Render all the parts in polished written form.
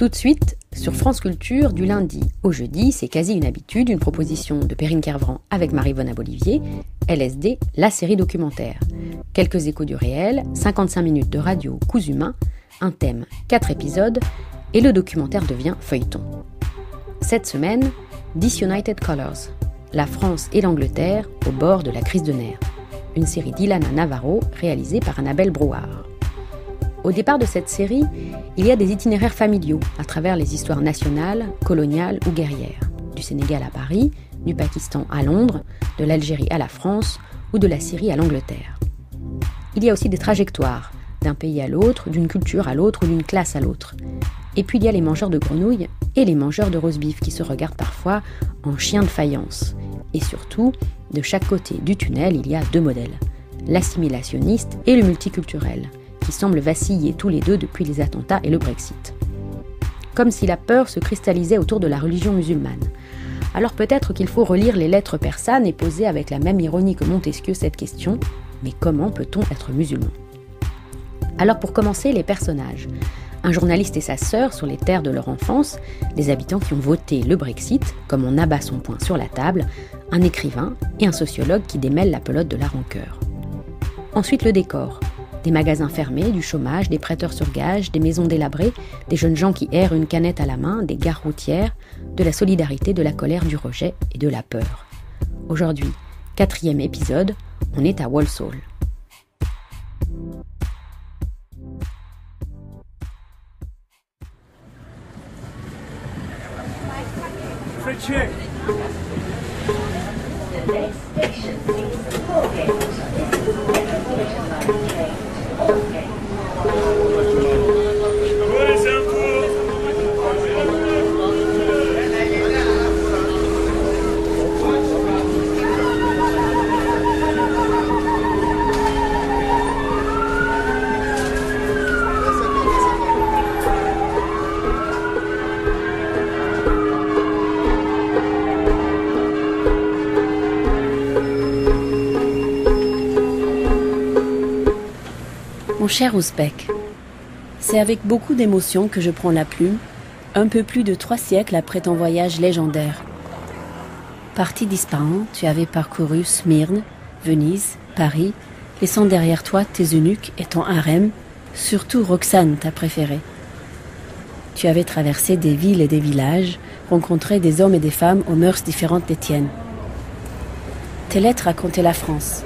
Tout de suite, sur France Culture, du lundi au jeudi, c'est quasi une habitude, une proposition de Perrine Kervran avec Marie-Vonne Abolivier, LSD, la série documentaire. Quelques échos du réel, 55 minutes de radio coups humains, un thème, 4 épisodes, et le documentaire devient feuilleton. Cette semaine, Disunited Colors, la France et l'Angleterre au bord de la crise de nerfs. Une série d'Ilana Navarro réalisée par Annabelle Brouard. Au départ de cette série, il y a des itinéraires familiaux à travers les histoires nationales, coloniales ou guerrières. Du Sénégal à Paris, du Pakistan à Londres, de l'Algérie à la France ou de la Syrie à l'Angleterre. Il y a aussi des trajectoires, d'un pays à l'autre, d'une culture à l'autre ou d'une classe à l'autre. Et puis il y a les mangeurs de grenouilles et les mangeurs de roast-beef qui se regardent parfois en chiens de faïence. Et surtout, de chaque côté du tunnel, il y a 2 modèles, l'assimilationniste et le multiculturel, qui semblent vaciller tous les deux depuis les attentats et le Brexit. Comme si la peur se cristallisait autour de la religion musulmane. Alors peut-être qu'il faut relire les lettres persanes et poser avec la même ironie que Montesquieu cette question, mais comment peut-on être musulman ? Alors pour commencer, les personnages. Un journaliste et sa sœur sur les terres de leur enfance, des habitants qui ont voté le Brexit, comme on abat son poing sur la table, un écrivain et un sociologue qui démêle la pelote de la rancœur. Ensuite le décor. Des magasins fermés, du chômage, des prêteurs sur gage, des maisons délabrées, des jeunes gens qui errent une canette à la main, des gares routières, de la solidarité, de la colère, du rejet et de la peur. Aujourd'hui, 4e épisode, on est à Walsall. Mon cher Ouzbek, c'est avec beaucoup d'émotion que je prends la plume, un peu plus de 3 siècles après ton voyage légendaire. Parti d'Ispahan, tu avais parcouru Smyrne, Venise, Paris, laissant derrière toi tes eunuques et ton harem, surtout Roxane, ta préférée. Tu avais traversé des villes et des villages, rencontré des hommes et des femmes aux mœurs différentes des tiennes. Tes lettres racontaient la France.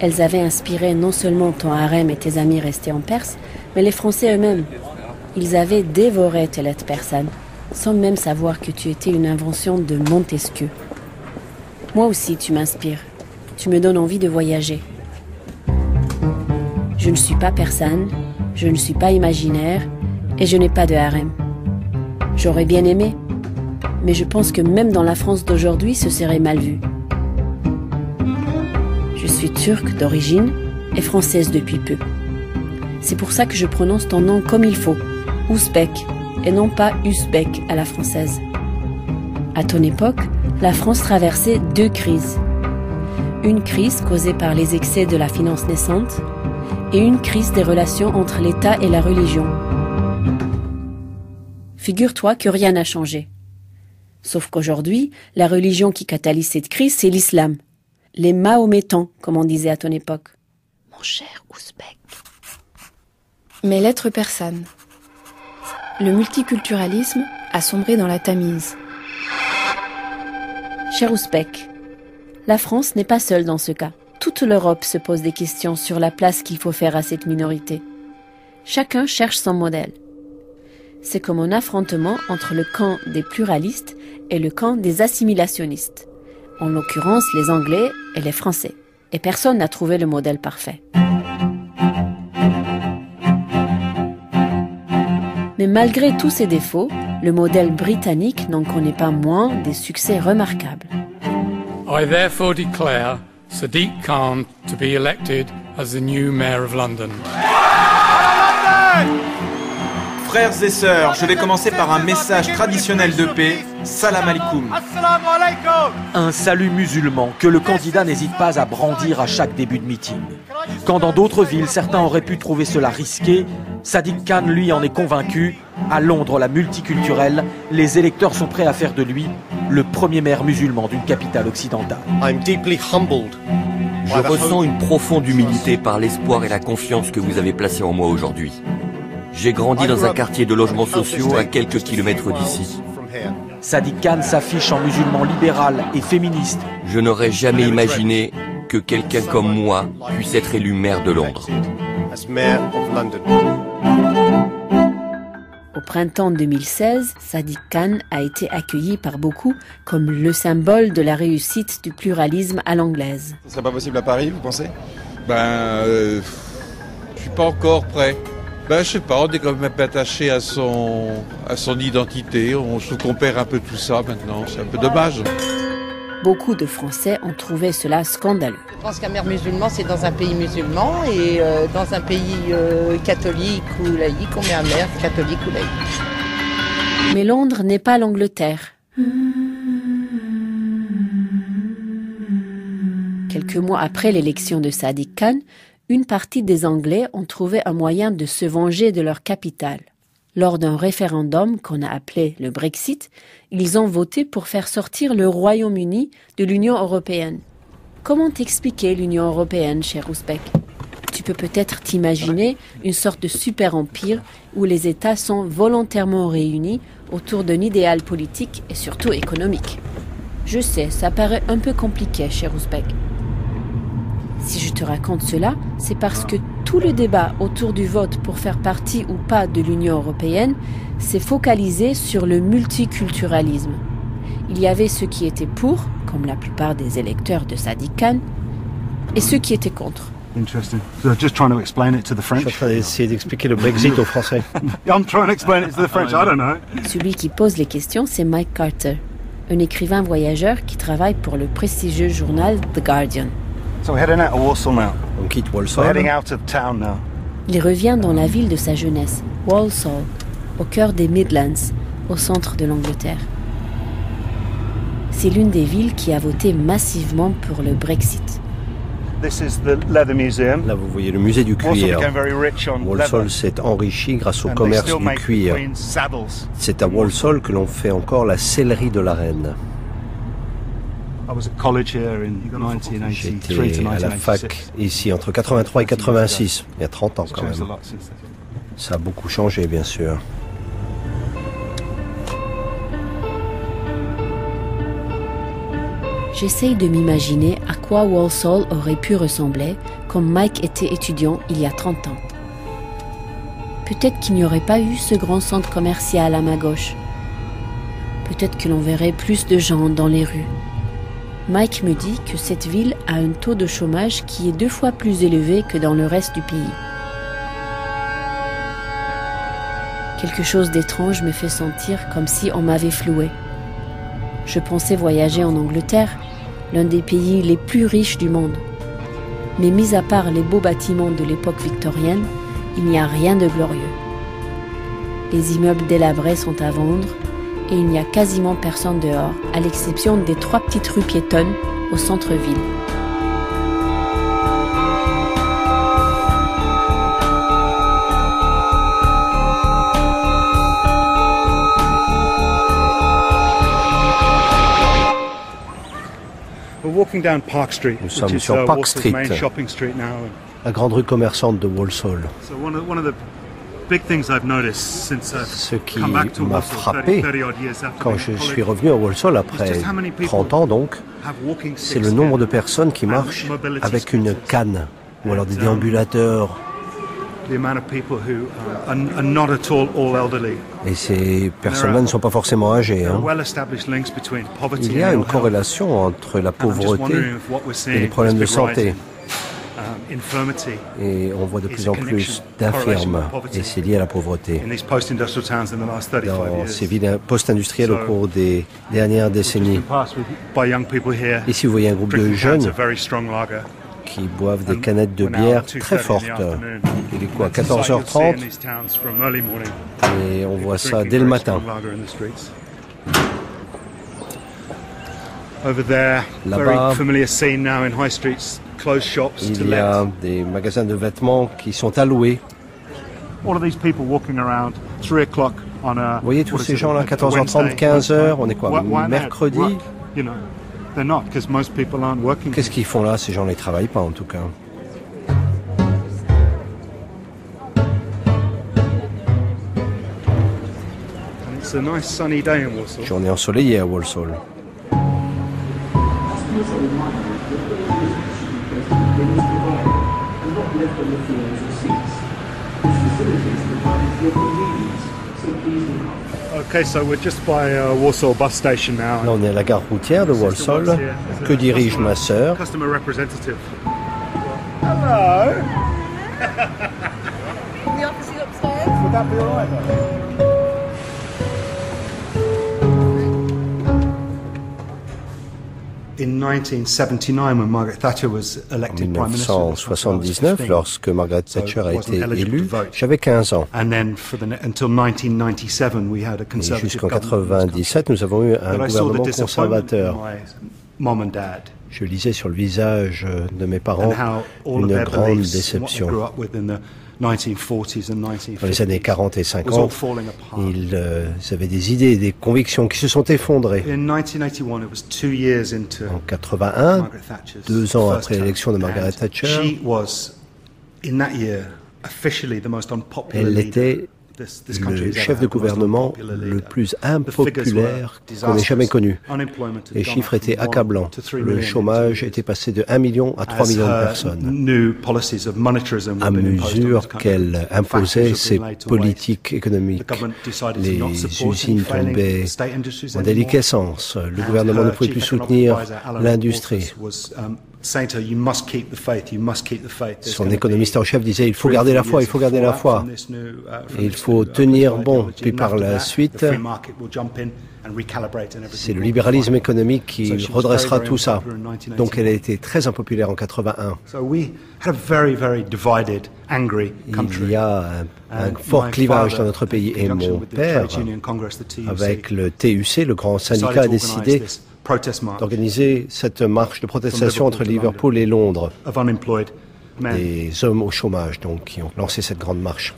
Elles avaient inspiré non seulement ton harem et tes amis restés en Perse, mais les Français eux-mêmes. Ils avaient dévoré tes lettres persanes, sans même savoir que tu étais une invention de Montesquieu. Moi aussi, tu m'inspires. Tu me donnes envie de voyager. Je ne suis pas persane, je ne suis pas imaginaire, et je n'ai pas de harem. J'aurais bien aimé, mais je pense que même dans la France d'aujourd'hui, ce serait mal vu. Je suis turque d'origine et française depuis peu. C'est pour ça que je prononce ton nom comme il faut, Ouzbek, et non pas Uzbek à la française. À ton époque, la France traversait 2 crises. Une crise causée par les excès de la finance naissante et une crise des relations entre l'État et la religion. Figure-toi que rien n'a changé. Sauf qu'aujourd'hui, la religion qui catalyse cette crise, c'est l'islam. Les Mahométans, comme on disait à ton époque. Mon cher Ouzbek. Mes lettres persanes. Le multiculturalisme a sombré dans la Tamise. Cher Ouzbek, la France n'est pas seule dans ce cas. Toute l'Europe se pose des questions sur la place qu'il faut faire à cette minorité. Chacun cherche son modèle. C'est comme un affrontement entre le camp des pluralistes et le camp des assimilationnistes. En l'occurrence, les Anglais et les Français. Et personne n'a trouvé le modèle parfait. Mais malgré tous ses défauts, le modèle britannique n'en connaît pas moins des succès remarquables. I therefore declare Sadiq Khan to be elected as the new Mayor of London. Frères et sœurs, je vais commencer par un message traditionnel de paix. Salam alaikum. Un salut musulman que le candidat n'hésite pas à brandir à chaque début de meeting. Quand dans d'autres villes, certains auraient pu trouver cela risqué, Sadiq Khan, lui, en est convaincu. À Londres, la multiculturelle, les électeurs sont prêts à faire de lui le premier maire musulman d'une capitale occidentale. Je ressens une profonde humilité par l'espoir et la confiance que vous avez placés en moi aujourd'hui. J'ai grandi dans un quartier de logements sociaux à quelques kilomètres d'ici. Sadiq Khan s'affiche en musulman libéral et féministe. Je n'aurais jamais imaginé que quelqu'un comme moi puisse être élu maire de Londres. Au printemps 2016, Sadiq Khan a été accueilli par beaucoup comme le symbole de la réussite du pluralisme à l'anglaise. Ce serait pas possible à Paris, vous pensez? Je suis pas encore prêt. Je sais pas, on est quand même un peu attaché à son identité. On se compare un peu tout ça maintenant, c'est un peu dommage. Beaucoup de Français ont trouvé cela scandaleux. Je pense qu'un maire musulman, c'est dans un pays musulman et dans un pays catholique ou laïque, on met un maire catholique ou laïque. Mais Londres n'est pas l'Angleterre. Quelques mois après l'élection de Sadiq Khan, une partie des Anglais ont trouvé un moyen de se venger de leur capitale. Lors d'un référendum qu'on a appelé le Brexit, ils ont voté pour faire sortir le Royaume-Uni de l'Union européenne. Comment t'expliquer l'Union européenne, cher Ouzbek? Tu peux peut-être t'imaginer une sorte de super-empire où les États sont volontairement réunis autour d'un idéal politique et surtout économique. Je sais, ça paraît un peu compliqué, cher Ouzbek. Si je te raconte cela, c'est parce que tout le débat autour du vote pour faire partie ou pas de l'Union européenne s'est focalisé sur le multiculturalisme. Il y avait ceux qui étaient pour, comme la plupart des électeurs de Sadiq Khan, et ceux qui étaient contre. Interesting. So just trying to explain it to the French. Je suis en train d'essayer d'expliquer le Brexit aux Français. I'm trying to explain it to the French. I don't know. Celui qui pose les questions, c'est Mike Carter, un écrivain voyageur qui travaille pour le prestigieux journal The Guardian. So we're heading out of Walsall now. On quitte Walsall. We're heading out of town now. Il revient dans la ville de sa jeunesse, Walsall, au cœur des Midlands, au centre de l'Angleterre. C'est l'une des villes qui a voté massivement pour le Brexit. This is the leather museum. Là, vous voyez le musée du cuir. Walsall s'est enrichi grâce au commerce du cuir. C'est à Walsall que l'on fait encore la sellerie de la reine. J'étais à la fac ici entre 83 et 86, il y a 30 ans quand même. Ça a beaucoup changé, bien sûr. J'essaye de m'imaginer à quoi Walsall aurait pu ressembler quand Mike était étudiant il y a 30 ans. Peut-être qu'il n'y aurait pas eu ce grand centre commercial à ma gauche. Peut-être que l'on verrait plus de gens dans les rues. Mike me dit que cette ville a un taux de chômage qui est 2 fois plus élevé que dans le reste du pays. Quelque chose d'étrange me fait sentir comme si on m'avait floué. Je pensais voyager en Angleterre, l'un des pays les plus riches du monde. Mais mis à part les beaux bâtiments de l'époque victorienne, il n'y a rien de glorieux. Les immeubles délabrés sont à vendre et il n'y a quasiment personne dehors, à l'exception des 3 petites rues piétonnes au centre-ville. Nous sommes sur Park Street, la grande rue commerçante de Walsall. Ce qui m'a frappé quand je suis revenu à Walsall après 30 ans donc, c'est le nombre de personnes qui marchent avec une canne ou alors des déambulateurs. Et ces personnes-là ne sont pas forcément âgées. Il y a une corrélation entre la pauvreté et les problèmes de santé. Et on voit de plus en plus d'infirmes, et c'est lié à la pauvreté. Dans ces villes post-industrielles au cours des dernières décennies. Ici, vous voyez un groupe de jeunes qui boivent des canettes de bière très fortes. Il est quoi, 14h30? Et on voit ça dès le matin. Là-bas, il y a des magasins de vêtements qui sont à louer. Vous voyez tous ces gens-là, 14h30, 15h, on est quoi, mercredi? Qu'est-ce qu'ils font là? Ces gens ne travaillent pas en tout cas. Journée ensoleillée à Walsall. Là, on est à la gare routière de Walsall. Que dirige ma sœur? En 1979, lorsque Margaret Thatcher a été élue, j'avais 15 ans. Et jusqu'en 1997, nous avons eu un gouvernement conservateur. Je lisais sur le visage de mes parents une grande déception. Dans les années 40 et 50, ils avaient des idées, des convictions qui se sont effondrées. En 81, 2 ans après l'élection de Margaret Thatcher, elle était le chef de gouvernement le plus impopulaire qu'on ait jamais connu. Les chiffres étaient accablants. Le chômage était passé de 1 million à 3 millions de personnes. À mesure qu'elle imposait ses politiques économiques, les usines tombaient en déliquescence. Le gouvernement ne pouvait plus soutenir l'industrie. Son économiste en chef disait « il faut garder la foi, il faut garder la foi, et il faut tenir bon ». Puis par la suite, c'est le libéralisme économique qui redressera tout ça. Donc elle a été très impopulaire en 81. Il y a un fort clivage dans notre pays. Et mon père, avec le TUC, le grand syndicat, a décidé d'organiser cette marche de protestation entre Liverpool et Londres. Des hommes au chômage, donc, qui ont lancé cette grande marche.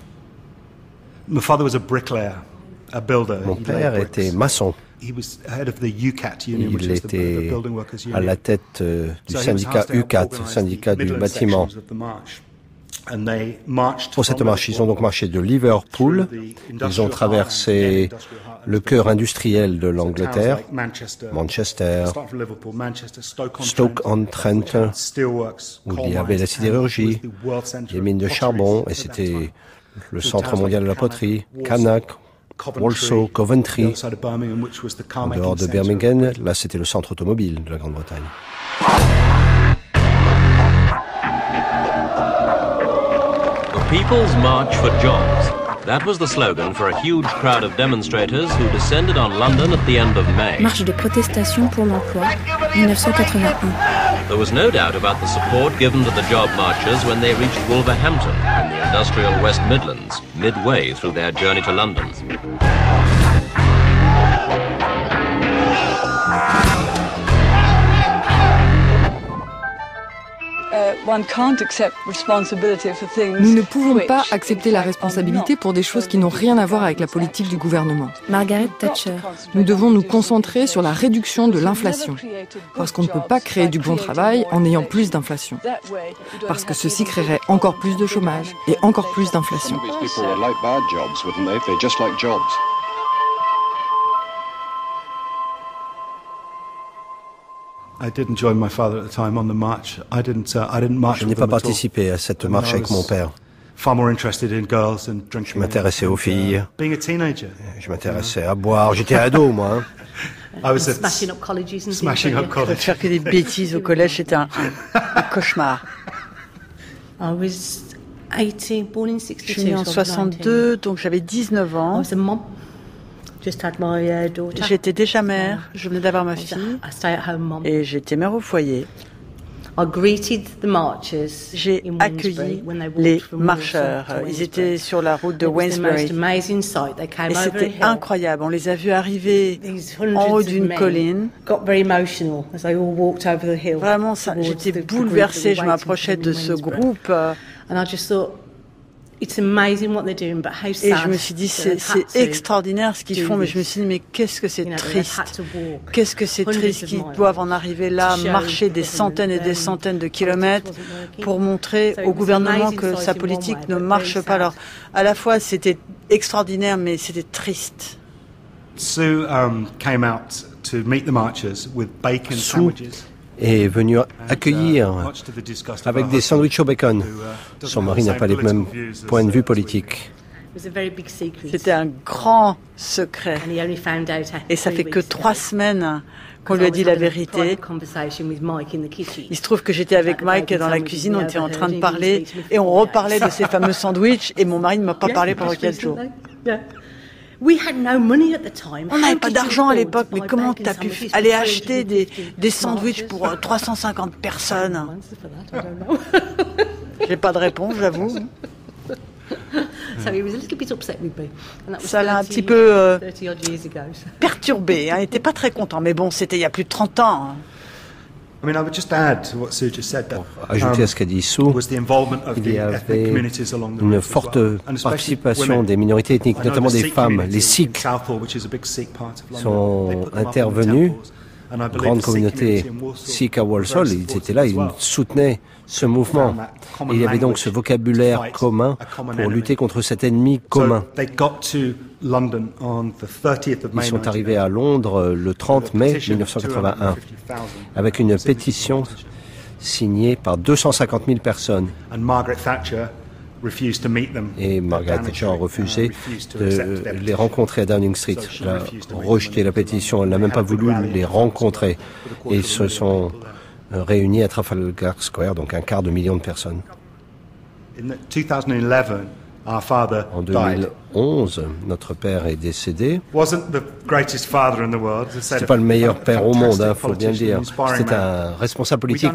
Mon père était maçon. Il était à la tête du syndicat UCAT, syndicat du bâtiment. Pour cette marche, ils ont donc marché de Liverpool, ils ont traversé le cœur industriel de l'Angleterre, Manchester, Stoke-on-Trent, où il y avait la sidérurgie, les mines de charbon, et c'était le centre mondial de la poterie, Cannock, Walsall, Coventry, en dehors de Birmingham, là c'était le centre automobile de la Grande-Bretagne. People's March for Jobs. That was the slogan for a huge crowd of demonstrators who descended on London at the end of May. Marche de protestation pour l'emploi, 1981. There was no doubt about the support given to the job marchers when they reached Wolverhampton in the industrial West Midlands, midway through their journey to London. Nous ne pouvons pas accepter la responsabilité pour des choses qui n'ont rien à voir avec la politique du gouvernement. Margaret Thatcher. Nous devons nous concentrer sur la réduction de l'inflation, parce qu'on ne peut pas créer du bon travail en ayant plus d'inflation, parce que ceci créerait encore plus de chômage et encore plus d'inflation. Je n'ai pas participé à cette marche avec mon père. Je m'intéressais aux filles. Je m'intéressais à boire. J'étais ado, moi. Smashing up colleges. Faire que des bêtises au collège, c'était un cauchemar. Je suis née en 62, donc j'avais 19 ans. J'étais déjà mère, je venais d'avoir ma fille et j'étais mère au foyer. J'ai accueilli les marcheurs. Ils étaient sur la route de Wainsbury. Et c'était incroyable. On les a vus arriver en haut d'une colline. Vraiment, j'étais bouleversée. Je m'approchais de ce groupe. Et je me suis dit, c'est extraordinaire ce qu'ils font, mais je me suis dit, mais qu'est-ce que c'est triste. Qu'est-ce que c'est triste qu'ils doivent en arriver là, marcher des centaines et des centaines de kilomètres pour montrer au gouvernement que sa politique ne marche pas. Alors, à la fois, c'était extraordinaire, mais c'était triste. Sue est venu accueillir avec des sandwichs au bacon. Son mari n'a pas les mêmes points de vue politiques. C'était un grand secret. Et ça fait que 3 semaines qu'on lui a dit la vérité. Il se trouve que j'étais avec Mike dans la cuisine, on était en train de parler et on reparlait de ces fameux sandwichs et mon mari ne m'a pas parlé pendant 4 jours. On n'avait pas d'argent à l'époque, mais comment tu as pu aller acheter des sandwichs pour 350 personnes? J'ai pas de réponse, j'avoue. Ça l'a un petit peu perturbé, il n'était pas très content, mais bon, c'était il y a plus de 30 ans. Ajouter à ce qu'a dit Sue, il y avait une forte participation des minorités ethniques, notamment des femmes. Les Sikhs sont intervenus, grande communauté sikh à Walsall, ils étaient là, ils soutenaient ce mouvement. Et il y avait donc ce vocabulaire commun pour lutter contre cet ennemi commun. Ils sont arrivés à Londres le 30 mai 1981 avec une pétition signée par 250 000 personnes. Et Margaret Thatcher a refusé de les rencontrer à Downing Street. Elle a rejeté la pétition, elle n'a même pas voulu les rencontrer. Et ils se sont réunis à Trafalgar Square, donc 250 000 personnes. En 2011, notre père est décédé. C'était pas le meilleur père au monde, faut bien le dire. C'était un responsable politique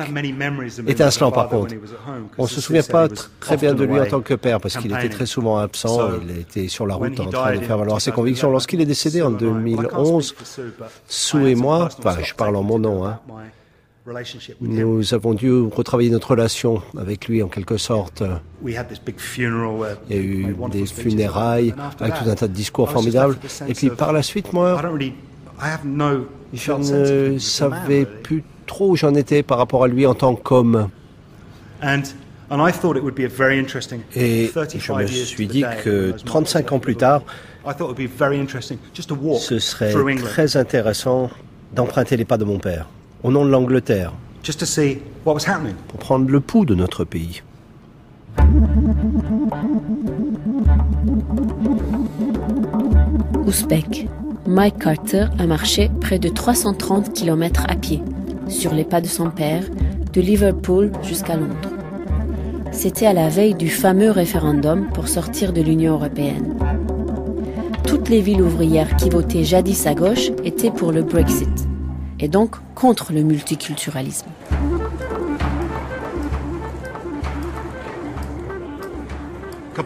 étincelant par contre. On se souvient pas très bien de lui en tant que père parce qu'il était très souvent absent. Il était sur la route en train de faire valoir ses convictions. Lorsqu'il est décédé en 2011, Sue et moi, je parle en mon nom, nous avons dû retravailler notre relation avec lui en quelque sorte. Il y a eu des funérailles avec tout un tas de discours formidables. Et puis par la suite, moi, je ne savais plus trop où j'en étais par rapport à lui en tant qu'homme. Et je me suis dit que 35 ans plus tard, ce serait très intéressant d'emprunter les pas de mon père, au nom de l'Angleterre, pour prendre le pouls de notre pays. Ouzbek, Mike Carter a marché près de 330 km à pied, sur les pas de son père, de Liverpool jusqu'à Londres. C'était à la veille du fameux référendum pour sortir de l'Union européenne. Toutes les villes ouvrières qui votaient jadis à gauche étaient pour le Brexit, et donc contre le multiculturalisme. Il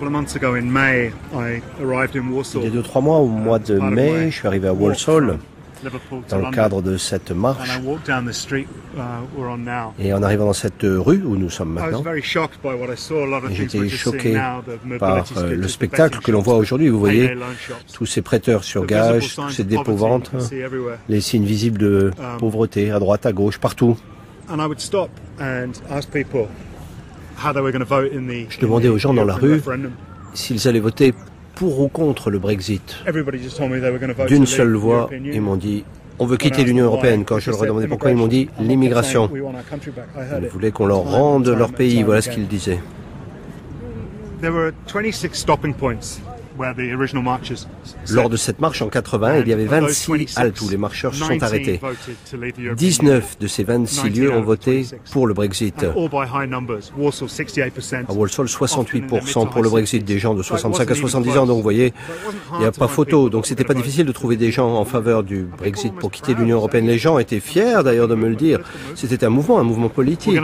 y a 2-3 mois, au mois de mai, je suis arrivé à Walsall dans le cadre de cette marche. Et en arrivant dans cette rue où nous sommes maintenant, j'étais choqué par le spectacle que l'on voit aujourd'hui. Vous voyez tous ces prêteurs sur gage, tous ces dépôt-ventes, les signes visibles de pauvreté à droite, à gauche, partout. Je demandais aux gens dans la rue s'ils allaient voter pour ou contre le Brexit. D'une seule voix, ils m'ont dit « On veut quitter l'Union européenne ». Quand je leur ai demandé pourquoi, ils m'ont dit « L'immigration ». Ils voulaient qu'on leur rende leur pays, voilà ce qu'ils disaient. Lors de cette marche en 80, il y avait 26 haltes où les marcheurs se sont arrêtés. 19 de ces 26 lieux ont voté pour le Brexit. À Walsall, 68% pour le Brexit, des gens de 65 à 70 ans. Donc vous voyez, il n'y a pas photo. Donc c'était pas difficile de trouver des gens en faveur du Brexit pour quitter l'Union européenne. Les gens étaient fiers d'ailleurs de me le dire. C'était un mouvement politique.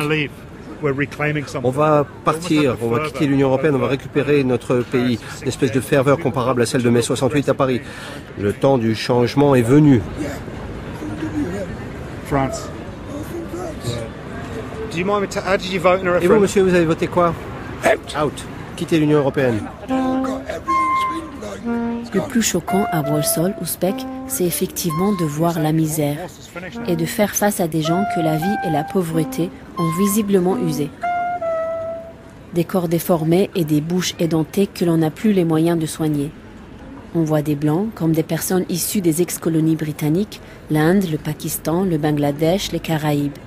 On va partir, on va quitter l'Union européenne, on va récupérer notre pays. Une espèce de ferveur comparable à celle de mai 68 à Paris. Le temps du changement est venu. Et vous, monsieur, vous avez voté quoi? Out. quitter l'Union européenne. Le plus choquant à Walsall, Ouzbek, c'est effectivement de voir la misère et de faire face à des gens que la vie et la pauvreté ont visiblement usés. Des corps déformés et des bouches édentées que l'on n'a plus les moyens de soigner. On voit des Blancs comme des personnes issues des ex-colonies britanniques, l'Inde, le Pakistan, le Bangladesh, les Caraïbes.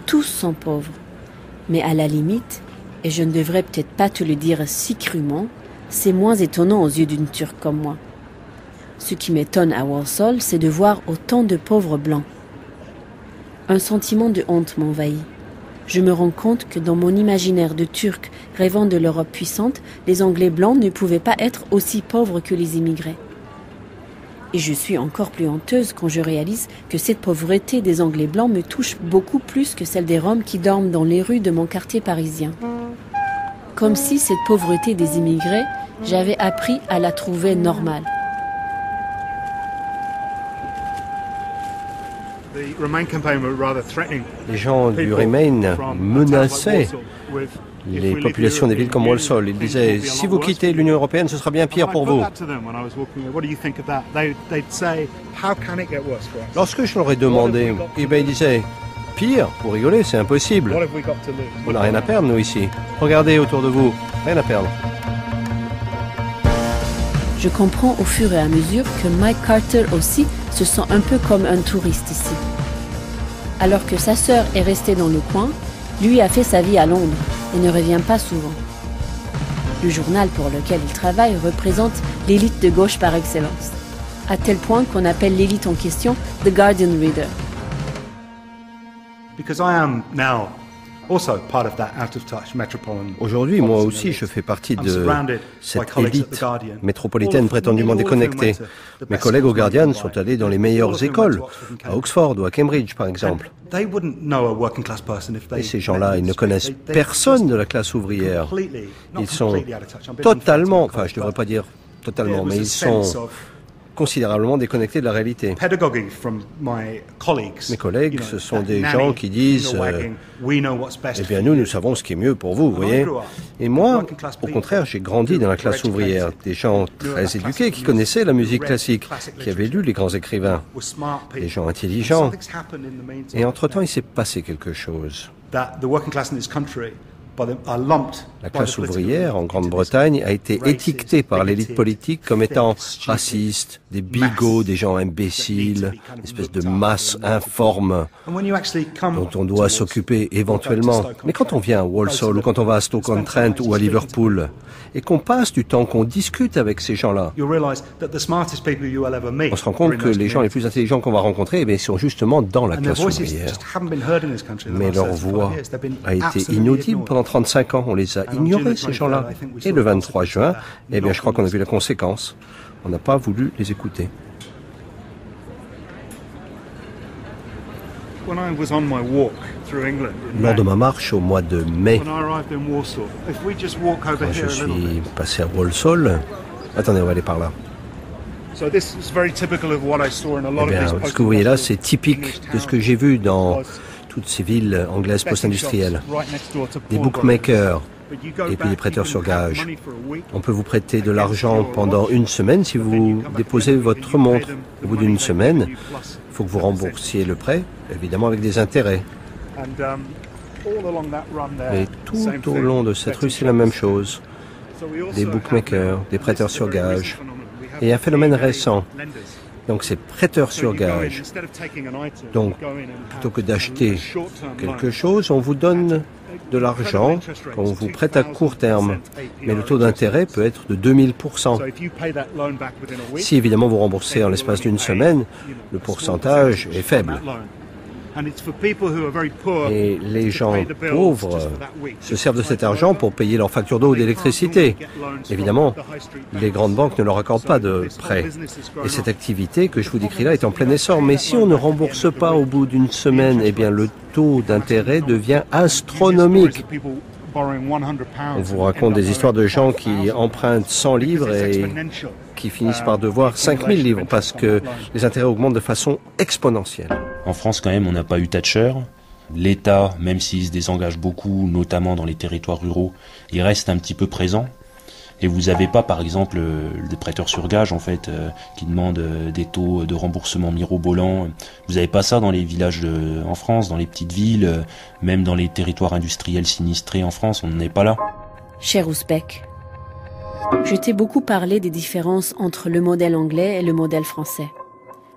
Tous sont pauvres. Mais à la limite, et je ne devrais peut-être pas te le dire si crûment, c'est moins étonnant aux yeux d'une Turque comme moi. Ce qui m'étonne à Walsall, c'est de voir autant de pauvres Blancs. Un sentiment de honte m'envahit. Je me rends compte que dans mon imaginaire de Turc rêvant de l'Europe puissante, les Anglais blancs ne pouvaient pas être aussi pauvres que les immigrés. Et je suis encore plus honteuse quand je réalise que cette pauvreté des Anglais blancs me touche beaucoup plus que celle des Roms qui dorment dans les rues de mon quartier parisien. Comme si cette pauvreté des immigrés, j'avais appris à la trouver normale. Les gens du Remain menaçaient les populations des villes comme Walsall. Ils disaient, si vous quittez l'Union européenne, ce sera bien pire pour vous. Lorsque je leur ai demandé, ils disaient, pire, pour rigoler, c'est impossible. On n'a rien à perdre, nous, ici. Regardez autour de vous, rien à perdre. Je comprends au fur et à mesure que Mike Carter aussi se sent un peu comme un touriste ici. Alors que sa sœur est restée dans le coin, lui a fait sa vie à Londres et ne revient pas souvent. Le journal pour lequel il travaille représente l'élite de gauche par excellence, à tel point qu'on appelle l'élite en question The Guardian Reader. Aujourd'hui, moi aussi, je fais partie de cette élite métropolitaine prétendument déconnectée. Mes collègues au Guardian sont allés dans les meilleures écoles, à Oxford ou à Cambridge, par exemple. Et ces gens-là, ils ne connaissent personne de la classe ouvrière. Ils sont totalement, enfin, je ne devrais pas dire totalement, mais ils sont considérablement déconnectés de la réalité. Mes collègues, ce sont des gens qui disent eh bien nous savons ce qui est mieux pour vous, vous voyez. Et moi, au contraire, j'ai grandi dans la classe ouvrière, des gens très éduqués qui connaissaient la musique classique, qui avaient lu les grands écrivains, des gens intelligents. Et entre-temps, il s'est passé quelque chose. La classe ouvrière en Grande-Bretagne a été étiquetée par l'élite politique comme étant raciste, des bigots, des gens imbéciles, une espèce de masse informe dont on doit s'occuper éventuellement. Mais quand on vient à Walsall ou quand on va à Stoke-on-Trent ou à Liverpool et qu'on passe du temps, qu'on discute avec ces gens-là, on se rend compte que les gens les plus intelligents qu'on va rencontrer, eh bien, ils sont justement dans la classe ouvrière. Mais leur voix a été inaudible pendant 35 ans. On les a ignorés, ces gens-là. Et le 23 juin, eh bien, je crois qu'on a vu la conséquence. On n'a pas voulu les écouter. Lors de ma marche au mois de mai, quand je suis passé à Walsall, attendez, on va aller par là. Eh bien, ce que vous voyez là, c'est typique de ce que j'ai vu dans toutes ces villes anglaises post-industrielles. Des bookmakers et puis des prêteurs sur gage. On peut vous prêter de l'argent pendant une semaine si vous déposez votre montre. Au bout d'une semaine, il faut que vous remboursiez le prêt, évidemment avec des intérêts. Et tout au long de cette rue, c'est la même chose. Des bookmakers, des prêteurs sur gage. Et un phénomène récent. Donc c'est prêteur sur gage. Donc plutôt que d'acheter quelque chose, on vous donne de l'argent qu'on vous prête à court terme. Mais le taux d'intérêt peut être de 2000%. Si évidemment vous remboursez en l'espace d'une semaine, le pourcentage est faible. Et les gens pauvres se servent de cet argent pour payer leurs factures d'eau ou d'électricité. Évidemment, les grandes banques ne leur accordent pas de prêts. Et cette activité que je vous décris là est en plein essor. Mais si on ne rembourse pas au bout d'une semaine, eh bien le taux d'intérêt devient astronomique. On vous raconte des histoires de gens qui empruntent 100 livres et qui finissent par devoir 5000 livres parce que les intérêts augmentent de façon exponentielle. En France, quand même, on n'a pas eu Thatcher. L'État, même s'il se désengage beaucoup, notamment dans les territoires ruraux, il reste un petit peu présent. Et vous n'avez pas, par exemple, des prêteurs sur gage, en fait, qui demandent des taux de remboursement mirobolants. Vous n'avez pas ça dans les villages en France, dans les petites villes, même dans les territoires industriels sinistrés en France, on n'en est pas là. Cher Ouzbek, je t'ai beaucoup parlé des différences entre le modèle anglais et le modèle français.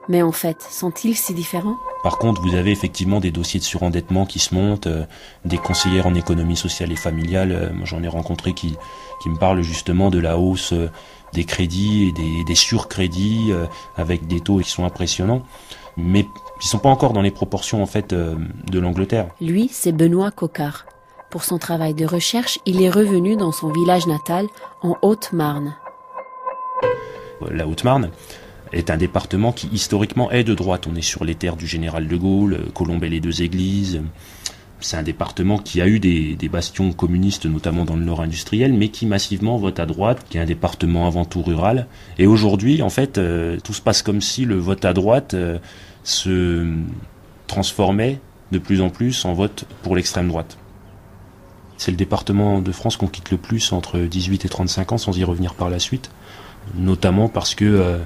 Mais en fait, sont-ils si différents ? Par contre, vous avez effectivement des dossiers de surendettement qui se montent, des conseillères en économie sociale et familiale, moi j'en ai rencontré qui me parlent justement de la hausse des crédits et des surcrédits avec des taux qui sont impressionnants, mais qui sont pas encore dans les proportions en fait de l'Angleterre. Lui, c'est Benoît Coquart. Pour son travail de recherche, il est revenu dans son village natal, en Haute-Marne. La Haute-Marne est un département qui historiquement est de droite. On est sur les terres du général de Gaulle, Colombey-les-Deux-Églises. C'est un département qui a eu des bastions communistes, notamment dans le nord industriel, mais qui massivement vote à droite, qui est un département avant tout rural. Et aujourd'hui, en fait, tout se passe comme si le vote à droite se transformait de plus en plus en vote pour l'extrême droite. C'est le département de France qu'on quitte le plus entre 18 et 35 ans, sans y revenir par la suite, notamment parce que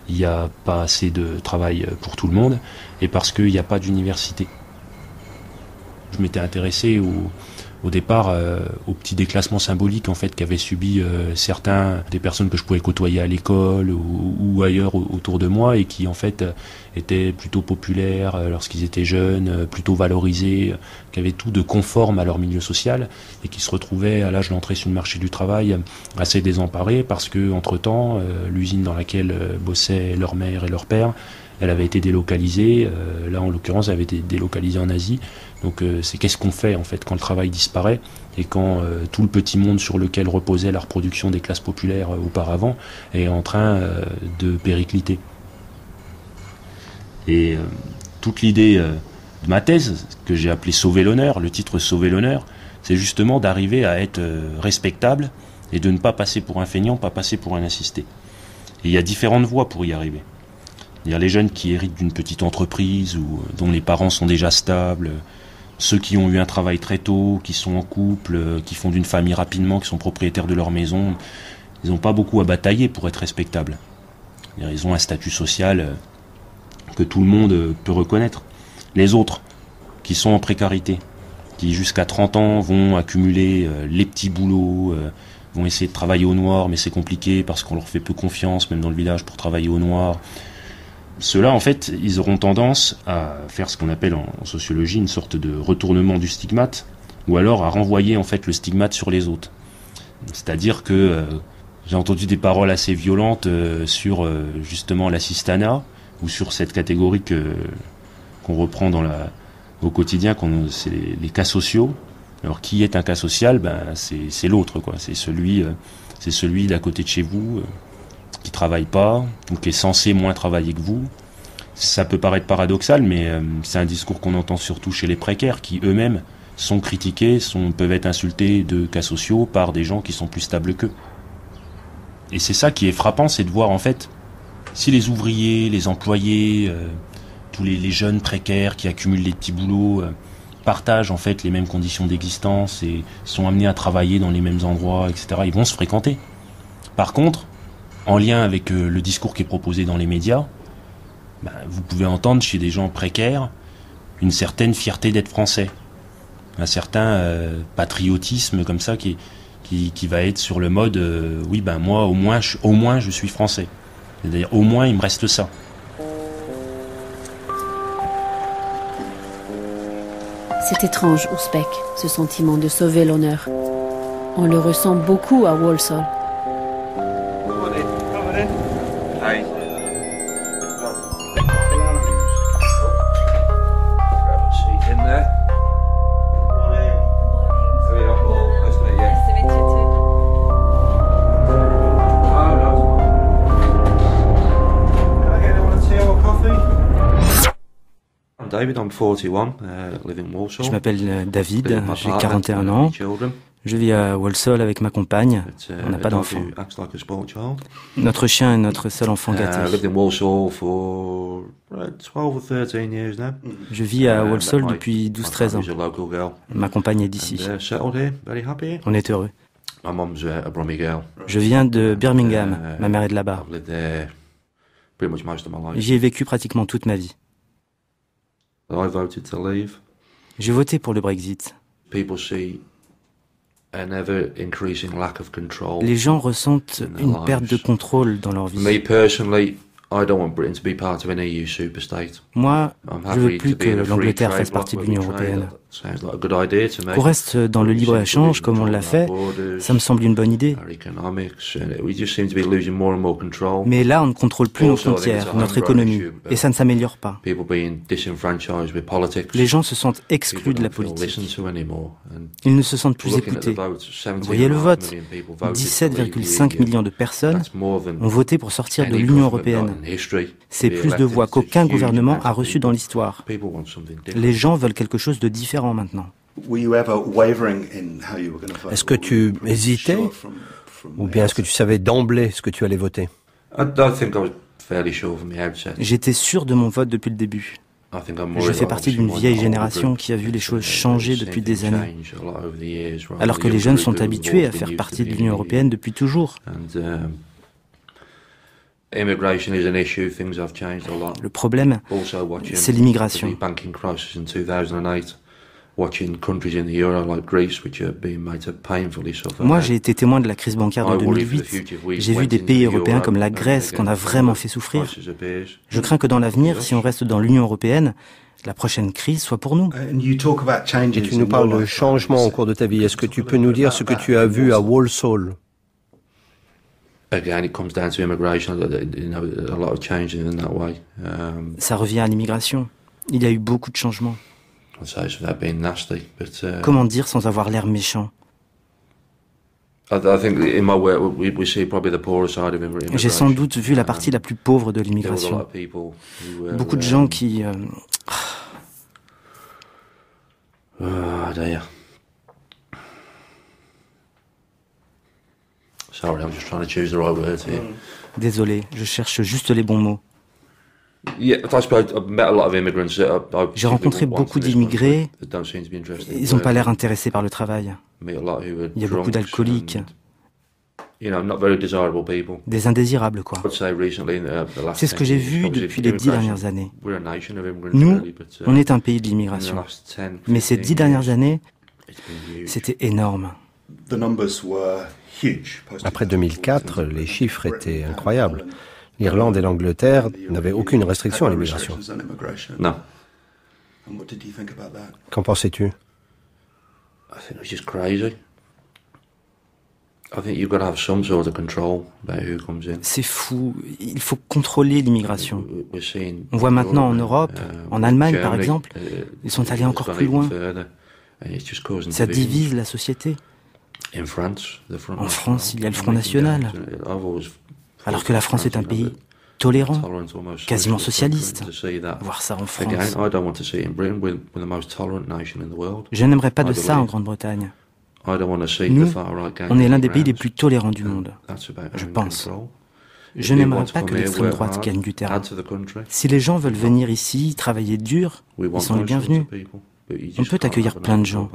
il n'y a pas assez de travail pour tout le monde et parce qu'il n'y a pas d'université. Je m'étais intéressé au départ au petit déclassement symbolique en fait qu'avaient subi certains des personnes que je pouvais côtoyer à l'école ou ailleurs autour de moi et qui en fait étaient plutôt populaires lorsqu'ils étaient jeunes, plutôt valorisés, qui avaient tout de conforme à leur milieu social et qui se retrouvaient à l'âge d'entrée sur le marché du travail assez désemparés parce que entre-temps l'usine dans laquelle bossaient leur mère et leur père, elle avait été délocalisée, là en l'occurrence elle avait été délocalisée en Asie. Donc c'est qu'est-ce qu'on fait en fait quand le travail disparaît et quand tout le petit monde sur lequel reposait la reproduction des classes populaires auparavant est en train de péricliter. Et toute l'idée de ma thèse, que j'ai appelée Sauver l'honneur, le titre Sauver l'honneur, c'est justement d'arriver à être respectable et de ne pas passer pour un feignant, pas passer pour un assisté. Et il y a différentes voies pour y arriver. Il y a les jeunes qui héritent d'une petite entreprise ou dont les parents sont déjà stables, ceux qui ont eu un travail très tôt, qui sont en couple, qui font d'une famille rapidement, qui sont propriétaires de leur maison, ils n'ont pas beaucoup à batailler pour être respectables. Ils ont un statut social que tout le monde peut reconnaître. Les autres, qui sont en précarité, qui jusqu'à 30 ans vont accumuler les petits boulots, vont essayer de travailler au noir, mais c'est compliqué parce qu'on leur fait peu confiance, même dans le village, pour travailler au noir. Ceux-là, en fait, ils auront tendance à faire ce qu'on appelle en sociologie une sorte de retournement du stigmate, ou alors à renvoyer en fait le stigmate sur les autres. C'est-à-dire que j'ai entendu des paroles assez violentes sur justement l'assistanat, ou sur cette catégorie qu'on reprend au quotidien, c'est les cas sociaux. Alors qui est un cas social ? C'est l'autre, quoi. C'est celui d'à côté de chez vous, qui travaille pas, ou qui est censé moins travailler que vous. Ça peut paraître paradoxal, mais c'est un discours qu'on entend surtout chez les précaires, qui eux-mêmes sont critiqués, peuvent être insultés de cas sociaux par des gens qui sont plus stables qu'eux. Et c'est ça qui est frappant, c'est de voir en fait, si les ouvriers, les employés, tous les jeunes précaires qui accumulent les petits boulots, partagent en fait les mêmes conditions d'existence et sont amenés à travailler dans les mêmes endroits, etc., ils vont se fréquenter. Par contre, en lien avec le discours qui est proposé dans les médias, vous pouvez entendre chez des gens précaires une certaine fierté d'être français, un certain patriotisme comme ça qui va être sur le mode oui moi au moins je suis français, c'est-à-dire au moins il me reste ça. C'est étrange, Ouzbek, ce sentiment de sauver l'honneur. On le ressent beaucoup à Walsall. Je m'appelle David, j'ai 41 ans, Je vis à Walsall avec ma compagne. On n'a pas d'enfant. Notre chien est notre seul enfant gâté. Je vis à Walsall depuis 12-13 ans. Ma compagne est d'ici. On est heureux. Je viens de Birmingham. Ma mère est de là-bas. J'y ai vécu pratiquement toute ma vie. J'ai voté pour le Brexit. Les gens ressentent une perte de contrôle dans leur vie. Moi, je veux plus que l'Angleterre fasse partie de l'Union européenne. Qu'on reste dans le libre-échange comme on l'a fait, ça me semble une bonne idée. Mais là, on ne contrôle plus nos frontières, notre économie, et ça ne s'améliore pas. Les gens se sentent exclus de la politique. Ils ne se sentent plus écoutés. Vous voyez le vote. 17,5 millions de personnes ont voté pour sortir de l'Union européenne. C'est plus de voix qu'aucun gouvernement a reçu dans l'histoire. Les gens veulent quelque chose de différent maintenant. Est-ce que tu hésitais ou bien est-ce que tu savais d'emblée ce que tu allais voter? J'étais sûr de mon vote depuis le début. Je fais partie d'une vieille génération qui a vu les choses changer depuis des années, alors que les jeunes sont habitués à faire partie de l'Union européenne depuis toujours. Le problème, c'est l'immigration. Moi, j'ai été témoin de la crise bancaire de 2008. J'ai vu des pays européens comme la Grèce qu'on a vraiment fait souffrir. Je crains que dans l'avenir, si on reste dans l'Union européenne, la prochaine crise soit pour nous. Et tu nous parles de changements au cours de ta vie. Est-ce que tu peux nous dire ce que tu as vu à Walsall? Ça revient à l'immigration. Il y a eu beaucoup de changements. Comment dire sans avoir l'air méchant? J'ai sans doute vu la partie la plus pauvre de l'immigration. Beaucoup de gens qui... Désolé, je cherche juste les bons mots. J'ai rencontré beaucoup d'immigrés. Ils n'ont pas l'air intéressés par le travail. Il y a beaucoup d'alcooliques. Des indésirables, quoi. C'est ce que j'ai vu depuis les 10 dernières années. Nous, on est un pays de l'immigration. Mais ces 10 dernières années, c'était énorme. Après 2004, les chiffres étaient incroyables. L'Irlande et l'Angleterre n'avaient aucune restriction à l'immigration. Non. Qu'en pensais-tu? C'est fou. Il faut contrôler l'immigration. On voit maintenant en Europe, en Allemagne par exemple, ils sont allés encore plus loin. Ça divise la société. En France, il y a le Front National. Alors que la France est un pays tolérant, quasiment socialiste. Voir ça en France. Je n'aimerais pas de ça en Grande-Bretagne. Nous, on est l'un des pays les plus tolérants du monde, je pense. Je n'aimerais pas que l'extrême droite gagne du terrain. Si les gens veulent venir ici, travailler dur, ils sont les bienvenus. On peut accueillir plein de gens,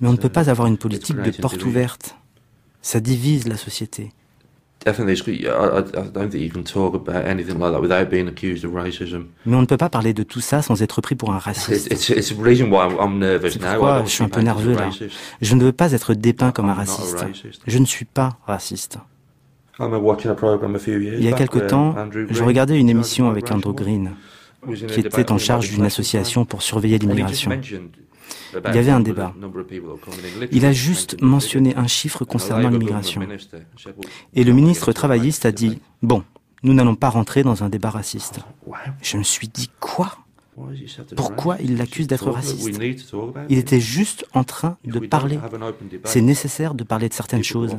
mais on ne peut pas avoir une politique de porte ouverte. Ça divise la société. Mais on ne peut pas parler de tout ça sans être pris pour un raciste. C'est pourquoi je suis un peu nerveux là. Je ne veux pas être dépeint comme un raciste. Je ne suis pas raciste. Il y a quelque temps, je regardais une émission avec Andrew Green, qui était en charge d'une association pour surveiller l'immigration. Il y avait un débat. Il a juste mentionné un chiffre concernant l'immigration. Et le ministre travailliste a dit « Bon, nous n'allons pas rentrer dans un débat raciste. » Je me suis dit « Quoi ? Pourquoi il l'accuse d'être raciste ? Il était juste en train de parler. C'est nécessaire de parler de certaines choses.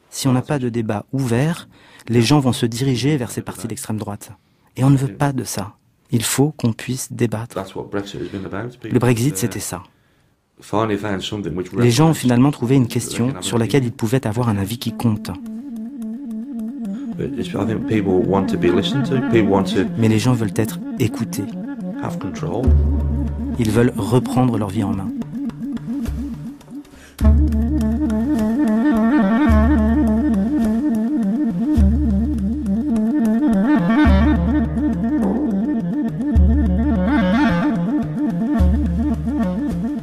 Si on n'a pas de débat ouvert, les gens vont se diriger vers ces partis d'extrême droite. Et on ne veut pas de ça. Il faut qu'on puisse débattre. Le Brexit, c'était ça. Les gens ont finalement trouvé une question sur laquelle ils pouvaient avoir un avis qui compte. Mais les gens veulent être écoutés. Ils veulent reprendre leur vie en main.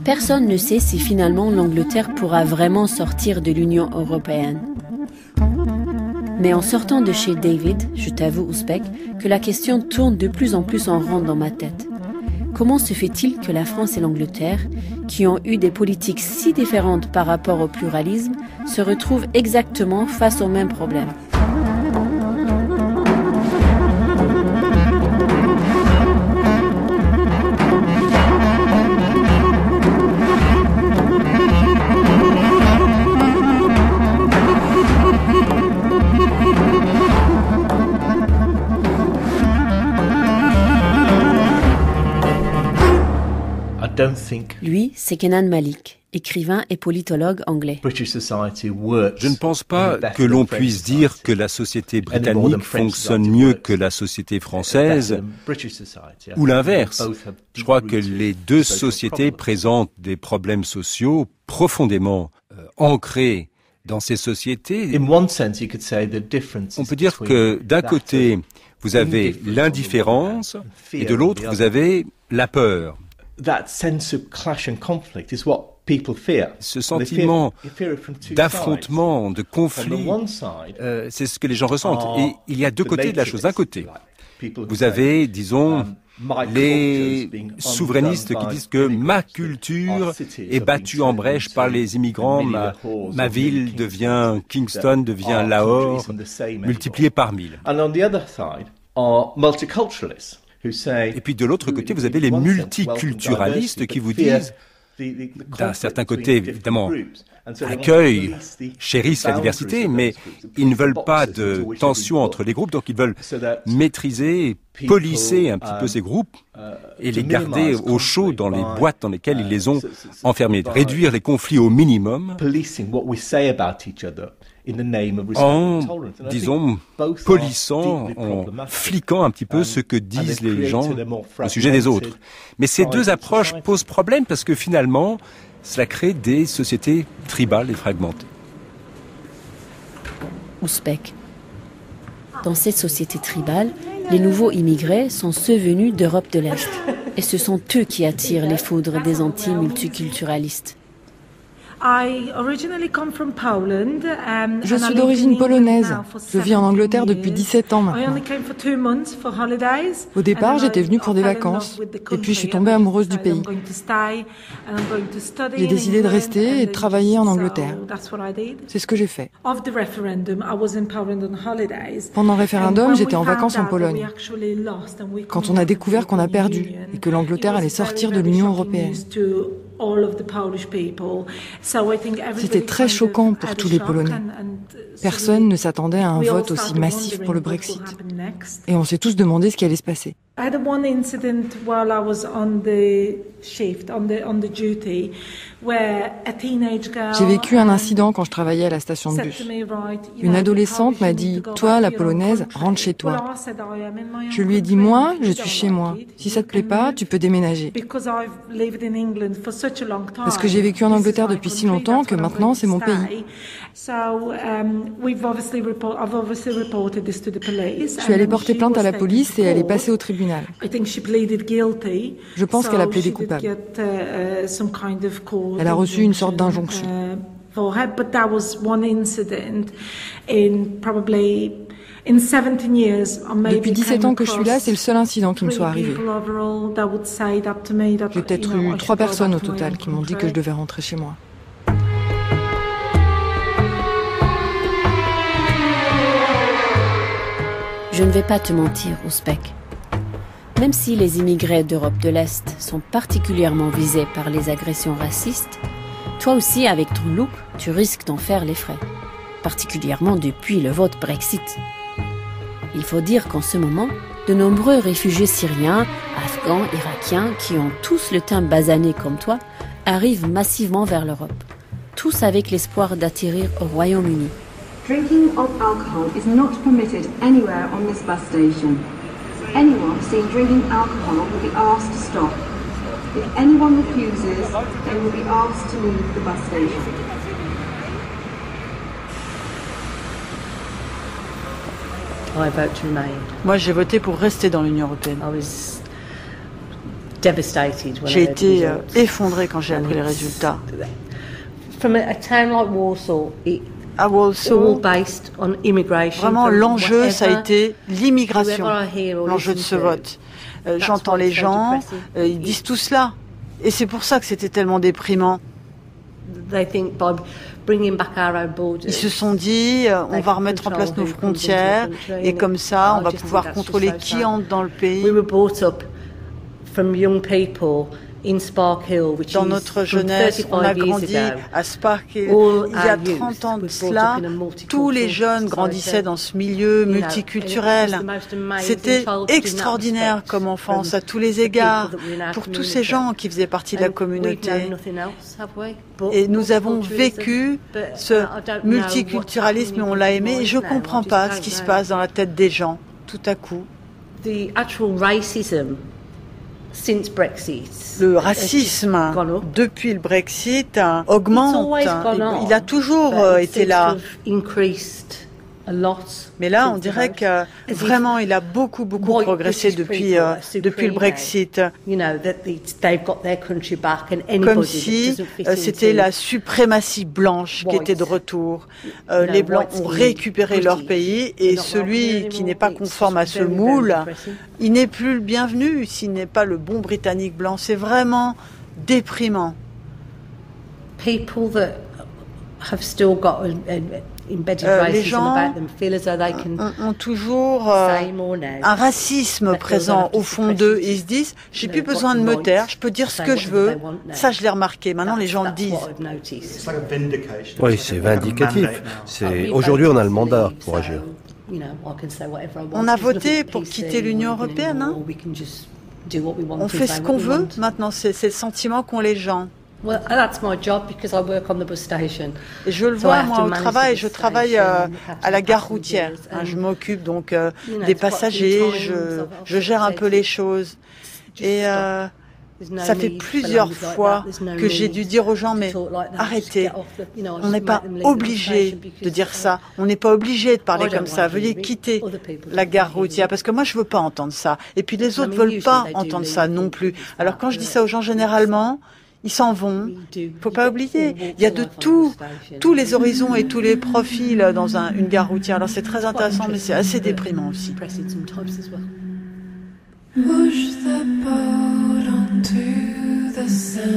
Personne ne sait si finalement l'Angleterre pourra vraiment sortir de l'Union européenne. Mais en sortant de chez David, je t'avoue, Ouzbek, que la question tourne de plus en plus en rond dans ma tête. Comment se fait-il que la France et l'Angleterre, qui ont eu des politiques si différentes par rapport au pluralisme, se retrouvent exactement face au même problème ? Lui, c'est Kenan Malik, écrivain et politologue anglais. Je ne pense pas que l'on puisse dire que la société britannique fonctionne mieux que la société française, ou l'inverse. Je crois que les deux sociétés présentent des problèmes sociaux profondément ancrés dans ces sociétés. On peut dire que d'un côté, vous avez l'indifférence, et de l'autre, vous avez la peur. Ce sentiment d'affrontement, de conflit, c'est ce que les gens ressentent. Et il y a deux côtés de la chose. D'un côté, vous avez, disons, les souverainistes qui disent que ma culture est battue en brèche par les immigrants, ma ville devient Kingston, devient Lahore, multipliée par 1000. Et puis de l'autre côté, vous avez les multiculturalistes qui vous disent, d'un certain côté, évidemment, accueillent, chérissent la diversité, mais ils ne veulent pas de tension entre les groupes, donc ils veulent maîtriser, polisser un petit peu ces groupes et les garder au chaud dans les boîtes dans lesquelles ils les ont enfermés, réduire les conflits au minimum en, disons, polissant, en fliquant un petit peu ce que disent les gens au sujet des autres. Mais ces deux approches posent problème parce que finalement, cela crée des sociétés tribales et fragmentées. Ouzbek. Dans cette société tribale, les nouveaux immigrés sont ceux venus d'Europe de l'Est. Et ce sont eux qui attirent les foudres des anti-multiculturalistes. Je suis d'origine polonaise. Je vis en Angleterre depuis 17 ans maintenant. Au départ, j'étais venue pour des vacances. Et puis, je suis tombée amoureuse du pays. J'ai décidé de rester et de travailler en Angleterre. C'est ce que j'ai fait. Pendant le référendum, j'étais en vacances en Pologne. Quand on a découvert qu'on a perdu et que l'Angleterre allait sortir de l'Union européenne. C'était très choquant pour tous les Polonais. Personne ne s'attendait à un vote aussi massif pour le Brexit. Et on s'est tous demandé ce qui allait se passer. J'ai vécu un incident quand je travaillais à la station de bus. Une adolescente m'a dit « Toi, la polonaise, rentre chez toi ». Je lui ai dit « Moi, je suis chez moi. Si ça te plaît pas, tu peux déménager ». Parce que j'ai vécu en Angleterre depuis si longtemps que maintenant, c'est mon pays. Je suis allée porter plainte à la police et elle est passée au tribunal. Je pense qu'elle a plaidé coupable. Elle a reçu une sorte d'injonction. Depuis 17 ans que je suis là, c'est le seul incident qui me soit arrivé. J'ai peut-être eu 3 personnes au total qui m'ont dit que je devais rentrer chez moi. Je ne vais pas te mentir, Ouzbek. Même si les immigrés d'Europe de l'Est sont particulièrement visés par les agressions racistes, toi aussi, avec ton look, tu risques d'en faire les frais, particulièrement depuis le vote Brexit. Il faut dire qu'en ce moment, de nombreux réfugiés syriens, afghans, irakiens, qui ont tous le teint basané comme toi, arrivent massivement vers l'Europe, tous avec l'espoir d'atterrir au Royaume-Uni. Drinking of alcohol is not permitted anywhere on this bus station. Anyone seen drinking alcohol will be asked to stop. If anyone refuses, they will be asked to leave the bus station. I vote to remain. Moi, j'ai voté pour rester dans l'Union européenne. J'ai été effondrée quand j'ai appris les résultats. À Warsaw, vraiment l'enjeu, ça a été l'immigration, l'enjeu de ce vote. J'entends les gens, ils disent tout cela. Et c'est pour ça que c'était tellement déprimant. Ils se sont dit, on va remettre en place nos frontières et comme ça, on va pouvoir contrôler qui entre dans le pays. Dans notre jeunesse, on a grandi à Spark Hill. Il y a 30 ans de cela, tous les jeunes grandissaient dans ce milieu multiculturel. C'était extraordinaire comme enfance à tous les égards, pour tous ces gens qui faisaient partie de la communauté. Et nous avons vécu ce multiculturalisme et on l'a aimé. Et je ne comprends pas ce qui se passe dans la tête des gens, tout à coup. Le racisme, depuis le Brexit, augmente. Il a toujours été là. Mais là, on dirait que vraiment, il a beaucoup progressé depuis le Brexit. Comme si c'était la suprématie blanche qui était de retour. Les Blancs ont récupéré leur pays et celui qui n'est pas conforme à ce moule, il n'est plus le bienvenu s'il n'est pas le bon Britannique blanc. C'est vraiment déprimant. Les gens ont toujours un racisme présent au fond d'eux et ils se disent j'ai plus besoin de me taire, je peux dire ce que je veux. Ça, je l'ai remarqué. Maintenant, les gens le disent. Oui, c'est vindicatif. Aujourd'hui, on a le mandat pour agir. On a voté pour quitter l'Union européenne. Hein? On fait ce qu'on veut. Maintenant, c'est le sentiment qu'ont les gens. Et je le vois, moi, au travail, je travaille à la gare routière. Je m'occupe donc des passagers, je gère un peu les choses. Et ça fait plusieurs fois que j'ai dû dire aux gens, mais arrêtez, on n'est pas obligé de dire ça, on n'est pas obligé de parler comme ça, veuillez quitter la gare routière, parce que moi je veux pas entendre ça. Et puis les autres veulent pas entendre ça non plus. Alors quand je dis ça aux gens, généralement, ils s'en vont. Faut pas oublier, il y a de tous les horizons et tous les profils dans une gare routière. Alors c'est très intéressant, mais c'est assez déprimant aussi. Push the boat onto the sand.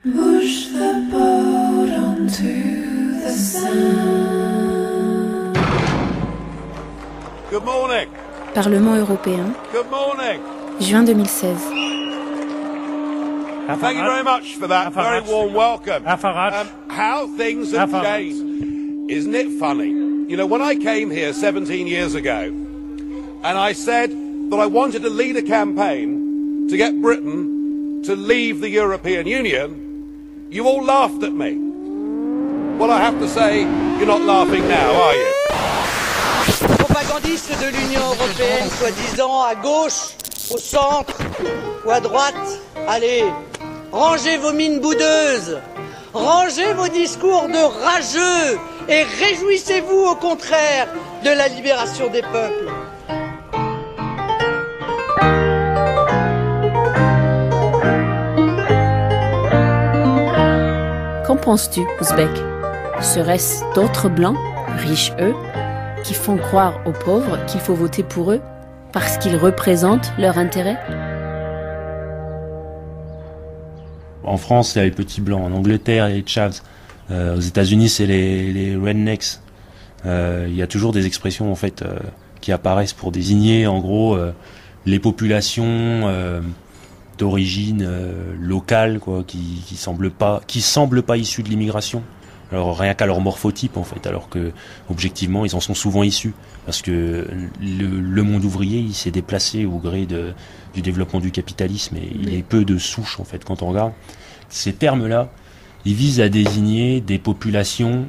Push the boat onto the sand. Good morning. Parlement européen. Good morning. Juin 2016. Thank you very much for that very warm welcome. How things have changed. Isn't it funny? You know, when I came here 17 years ago, and I said that I wanted to lead a campaign to get Britain to leave the European Union, you all laughed at me. Well, I have to say, you're not laughing now, are you? Propagandistes de l'Union européenne, soi-disant à gauche, au centre ou à droite, allez, rangez vos mines boudeuses, rangez vos discours de rageux et réjouissez-vous au contraire de la libération des peuples. Qu'en penses-tu, Ouzbek? Serait-ce d'autres blancs, riches eux, qui font croire aux pauvres qu'il faut voter pour eux parce qu'ils représentent leur intérêt? En France, il y a les petits blancs. En Angleterre, il y a les chavs. Aux États-Unis, c'est les rednecks. Il y a toujours des expressions en fait qui apparaissent pour désigner, en gros, les populations d'origine locale, quoi, qui semblent pas issues de l'immigration. Alors rien qu'à leur morphotype en fait, alors que objectivement ils en sont souvent issus, parce que le monde ouvrier il s'est déplacé au gré du développement du capitalisme et il est peu de souches en fait quand on regarde. Ces termes-là, ils visent à désigner des populations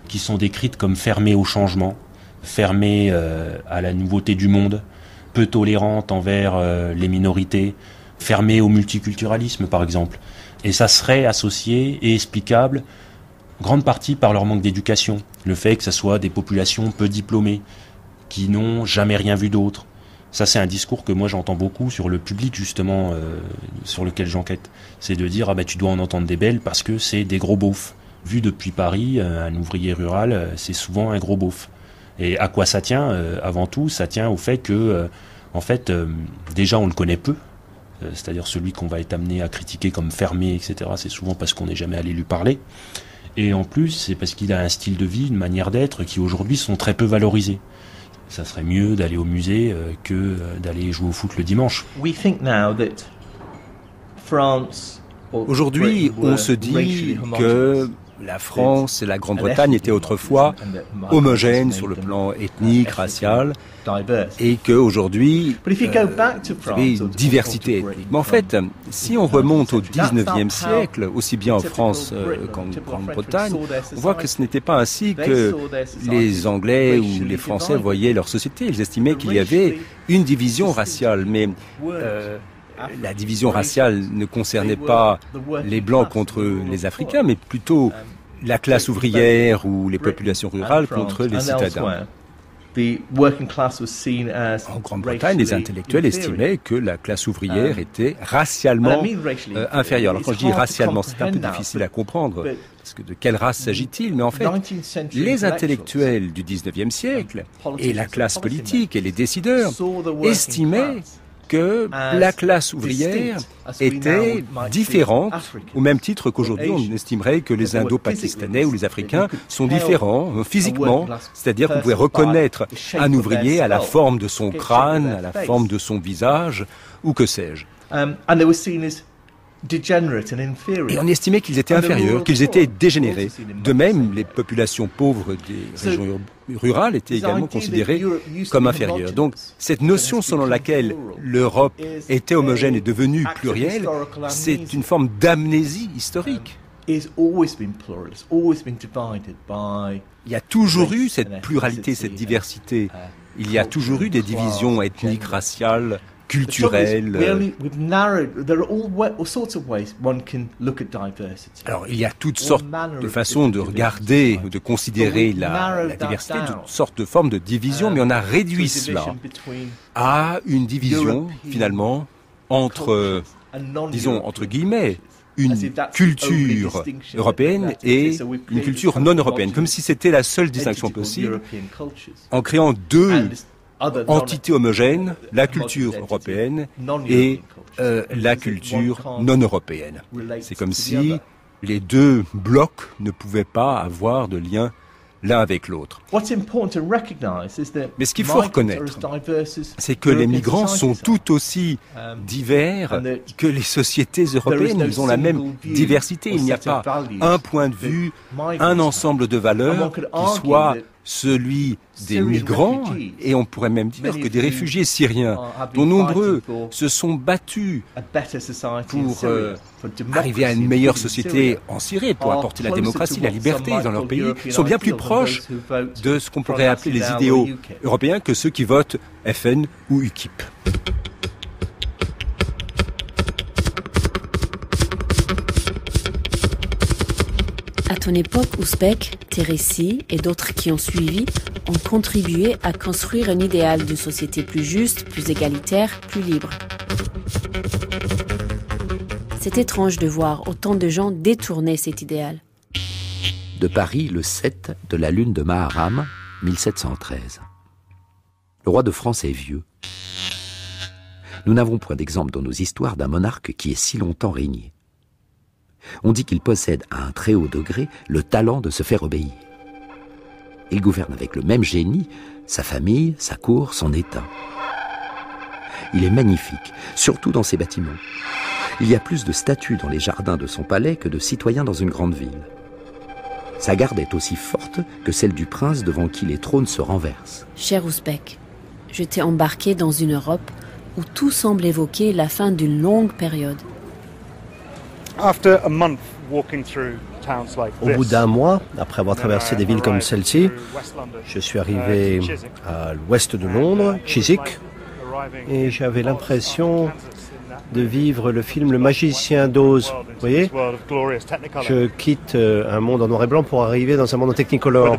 qui sont décrites comme fermées au changement, fermées à la nouveauté du monde, peu tolérantes envers les minorités, fermées au multiculturalisme par exemple. Et ça serait associé et explicable grande partie par leur manque d'éducation, le fait que ce soit des populations peu diplômées, qui n'ont jamais rien vu d'autre. Ça c'est un discours que moi j'entends beaucoup sur le public justement sur lequel j'enquête. C'est de dire tu dois en entendre des belles parce que c'est des gros beaufs. Vu depuis Paris, un ouvrier rural c'est souvent un gros beauf. Et à quoi ça tient avant tout, ça tient au fait que déjà on le connaît peu. C'est-à-dire celui qu'on va être amené à critiquer comme fermé, etc. C'est souvent parce qu'on n'est jamais allé lui parler. Et en plus, c'est parce qu'il a un style de vie, une manière d'être qui aujourd'hui sont très peu valorisés. Ça serait mieux d'aller au musée que d'aller jouer au foot le dimanche. Aujourd'hui, on se dit que la France et la Grande-Bretagne étaient autrefois homogènes sur le plan ethnique, racial, et qu'aujourd'hui, il y avait une diversité ethnique. Mais en fait, si on remonte au XIXe siècle, aussi bien en France qu'en Grande-Bretagne, on voit que ce n'était pas ainsi que les Anglais ou les Français voyaient leur société. Ils estimaient qu'il y avait une division raciale, mais la division raciale ne concernait pas les Blancs contre les Africains, mais plutôt la classe ouvrière ou les populations rurales contre les citadins. En Grande-Bretagne, les intellectuels estimaient que la classe ouvrière était racialement inférieure. Alors quand je dis racialement, c'est un peu difficile à comprendre, parce que de quelle race s'agit-il? Mais en fait, les intellectuels du XIXe siècle et la classe politique et les décideurs estimaient que la classe ouvrière était différente, au même titre qu'aujourd'hui on estimerait que les Indo-Pakistanais ou les Africains sont différents physiquement, c'est-à-dire qu'on pouvait reconnaître un ouvrier à la forme de son crâne, à la forme de son visage, ou que sais-je. Et on estimait qu'ils étaient inférieurs, qu'ils étaient dégénérés. De même, les populations pauvres des régions rurales étaient également considérées comme inférieures. Donc, cette notion selon laquelle l'Europe était homogène et devenue plurielle, c'est une forme d'amnésie historique. Il y a toujours eu cette pluralité, cette diversité. Il y a toujours eu des divisions ethniques, raciales, culturelles. Alors, il y a toutes sortes de façons de regarder, de considérer la diversité, toutes sortes de formes de division, mais on a réduit cela à une division, finalement, entre, disons, entre guillemets, une culture européenne et une culture non européenne, comme si c'était la seule distinction possible, en créant deux entité homogène, la culture européenne et la culture non européenne. C'est comme si les deux blocs ne pouvaient pas avoir de lien l'un avec l'autre. Mais ce qu'il faut reconnaître, c'est que les migrants sont tout aussi divers que les sociétés européennes. Ils ont la même diversité. Il n'y a pas un point de vue, un ensemble de valeurs qui soit celui des migrants, et on pourrait même dire que des réfugiés syriens, dont nombreux se sont battus pour arriver à une meilleure société en Syrie, pour apporter la démocratie, la liberté dans leur pays, sont bien plus proches de ce qu'on pourrait appeler les idéaux européens que ceux qui votent FN ou UKIP. À ton époque, Ouzbek, tes récits et d'autres qui ont suivi ont contribué à construire un idéal d'une société plus juste, plus égalitaire, plus libre. C'est étrange de voir autant de gens détourner cet idéal. De Paris, le 7 de la lune de Maharam, 1713. Le roi de France est vieux. Nous n'avons point d'exemple dans nos histoires d'un monarque qui ait si longtemps régné. On dit qu'il possède à un très haut degré le talent de se faire obéir. Il gouverne avec le même génie sa famille, sa cour, son état. Il est magnifique, surtout dans ses bâtiments. Il y a plus de statues dans les jardins de son palais que de citoyens dans une grande ville. Sa garde est aussi forte que celle du prince devant qui les trônes se renversent. Cher Ouzbek, je t'ai embarqué dans une Europe où tout semble évoquer la fin d'une longue période. Au bout d'un mois, après avoir traversé des villes comme celle-ci, je suis arrivé à l'ouest de Londres, Chiswick, et j'avais l'impression de vivre le film Le Magicien d'Oz. Vous voyez, je quitte un monde en noir et blanc pour arriver dans un monde en technicolor.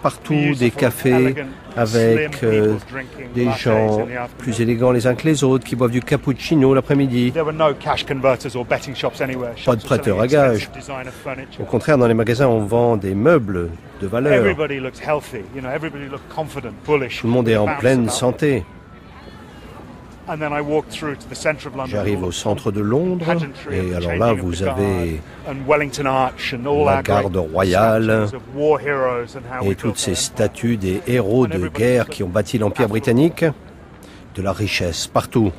Partout des cafés avec des gens plus élégants les uns que les autres qui boivent du cappuccino l'après-midi. Pas de prêteurs à gages. Au contraire, dans les magasins, on vend des meubles de valeur. Tout le monde est en pleine santé. J'arrive au centre de Londres et alors là vous avez la garde royale et toutes ces statues des héros de guerre qui ont bâti l'Empire britannique, de la richesse partout.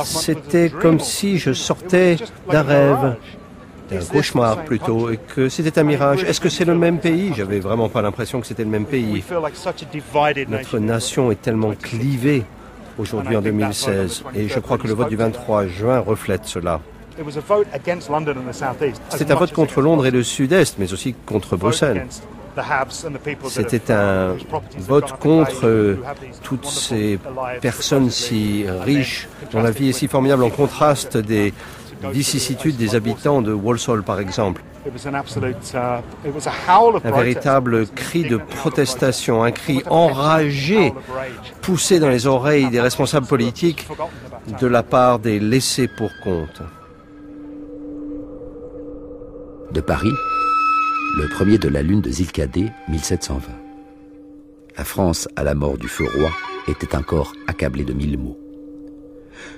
C'était comme si je sortais d'un rêve, d'un cauchemar plutôt, et que c'était un mirage. Est-ce que c'est le même pays? J'avais vraiment pas l'impression que c'était le même pays. Notre nation est tellement clivée aujourd'hui en 2016, et je crois que le vote du 23 juin reflète cela. C'était un vote contre Londres et le Sud-Est, mais aussi contre Bruxelles. C'était un vote contre toutes ces personnes si riches, dont la vie est si formidable, en contraste des vicissitudes des habitants de Walsall, par exemple. Un véritable cri de protestation, un cri enragé, poussé dans les oreilles des responsables politiques de la part des laissés pour compte. De Paris, le 1er de la lune de Zilkadé, 1720. La France, à la mort du feu roi, était encore accablée de 1000 maux.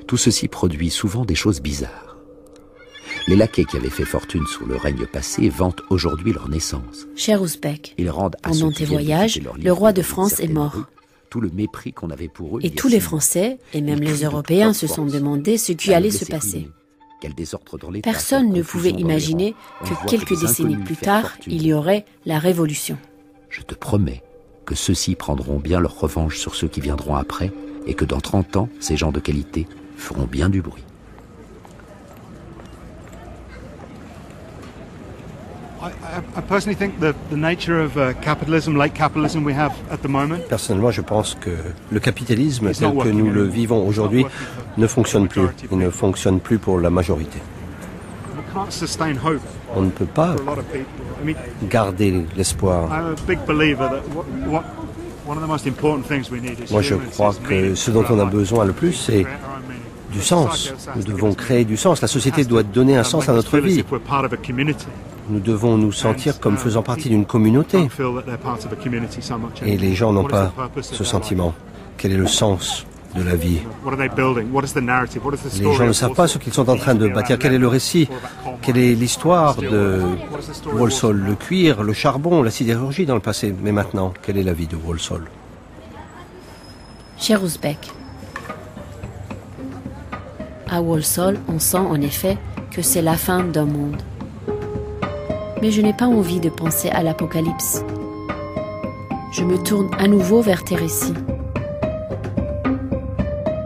Tout ceci produit souvent des choses bizarres. Les laquais qui avaient fait fortune sous le règne passé vantent aujourd'hui leur naissance. Cher Ouzbek, ils rendent à pendant tes voyages, le roi de France est mort. Tout le mépris qu'on avait pour eux. Et tous les Français, et même les Européens, se sont demandé ce qui allait se passer. Personne ne pouvait imaginer que quelques décennies plus tard, il y aurait la Révolution. Je te promets que ceux-ci prendront bien leur revanche sur ceux qui viendront après, et que dans 30 ans, ces gens de qualité feront bien du bruit. Personnellement, je pense que le capitalisme tel que nous le vivons aujourd'hui ne fonctionne plus. Il ne fonctionne plus pour la majorité. On ne peut pas garder l'espoir. Moi, je crois que ce dont on a besoin le plus, c'est du sens. Nous devons créer du sens. La société doit donner un sens à notre vie. Nous devons nous sentir comme faisant partie d'une communauté. Et les gens n'ont pas ce sentiment. Quel est le sens de la vie? Les gens ne savent pas ce qu'ils sont en train de bâtir. Quel est le récit? Quelle est l'histoire de Walsall? Le cuir, le charbon, la sidérurgie dans le passé. Mais maintenant, quelle est la vie de Walsall? Cher Ouzbek, à Walsall, on sent en effet que c'est la fin d'un monde. Mais je n'ai pas envie de penser à l'apocalypse. Je me tourne à nouveau vers tes récits.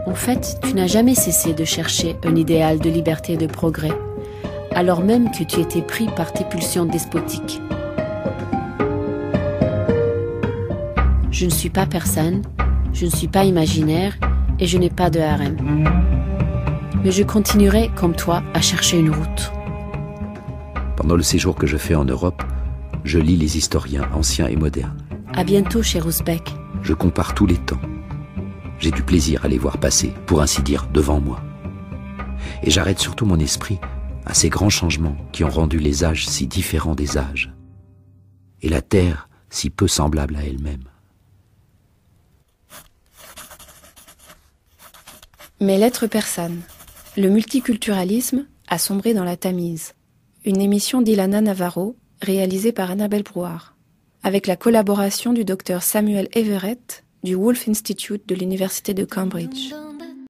En fait, tu n'as jamais cessé de chercher un idéal de liberté et de progrès, alors même que tu étais pris par tes pulsions despotiques. Je ne suis pas persane, je ne suis pas imaginaire et je n'ai pas de harem. Mais je continuerai, comme toi, à chercher une route. Pendant le séjour que je fais en Europe, je lis les historiens anciens et modernes. À bientôt, cher Ouzbek. Je compare tous les temps. J'ai du plaisir à les voir passer, pour ainsi dire, devant moi. Et j'arrête surtout mon esprit à ces grands changements qui ont rendu les âges si différents des âges, et la terre si peu semblable à elle-même. Mes lettres persanes. Le multiculturalisme a sombré dans la Tamise. Une émission d'Ilana Navarro, réalisée par Annabelle Brouard, avec la collaboration du docteur Samuel Everett du Wolf Institute de l'Université de Cambridge.